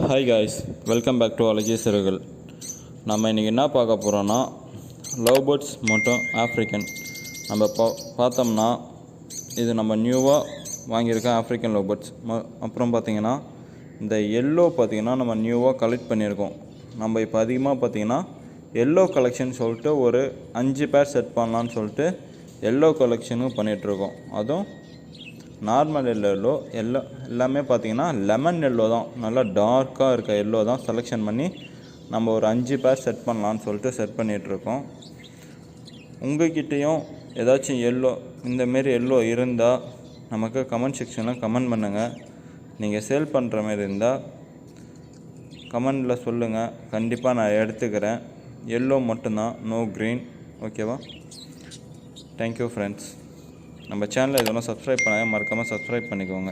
Hi guys, welcome back to அழகிய சிறுகள். நம்ம இன்றைக்கி என்ன பார்க்க போகிறோன்னா, லவ் பேர்ட்ஸ் மற்றும் ஆஃப்ரிக்கன். நம்ம பார்த்தோம்னா இது நம்ம நியூவாக வாங்கியிருக்க ஆஃப்ரிக்கன் லவ் பேர்ட்ஸ். அப்புறம் பார்த்திங்கன்னா இந்த எல்லோ பார்த்திங்கன்னா நம்ம நியூவாக கலெக்ட் பண்ணியிருக்கோம். நம்ம இப்போ அதிகமாக பார்த்திங்கன்னா எல்லோ கலெக்ஷன் சொல்லிட்டு ஒரு 5 பேர் செட் பண்ணலான்னு சொல்லிட்டு எல்லோ கலெக்ஷனும் பண்ணிகிட்ருக்கோம். அதுவும் நார்மல் எல்லோ எல்லாமே பார்த்திங்கன்னா லெமன் எல்லோ தான், நல்லா டார்க்காக இருக்க எல்லோ தான் செலெக்ஷன் பண்ணி நம்ம ஒரு 5 பேர் செட் பண்ணலான்னு சொல்லிட்டு செட் பண்ணிகிட்ருக்கோம். உங்கள்கிட்டையும் ஏதாச்சும் இந்தமாரி எல்லோ இருந்தால் நமக்கு கமெண்ட் செக்ஷனில் கமெண்ட் பண்ணுங்கள். நீங்கள் சேல் பண்ணுற மாதிரி இருந்தால் கமெண்டில் சொல்லுங்கள், கண்டிப்பாக நான் எடுத்துக்கிறேன். எல்லோ மட்டும்தான், நோ க்ரீன். ஓகேவா? Thank you friends. நம்ம சேனலை இதெல்லாம் சப்ஸ்கிரைப் பண்ணால் மறக்காமல் சப்ஸ்கிரைப் பண்ணிக்கோங்க.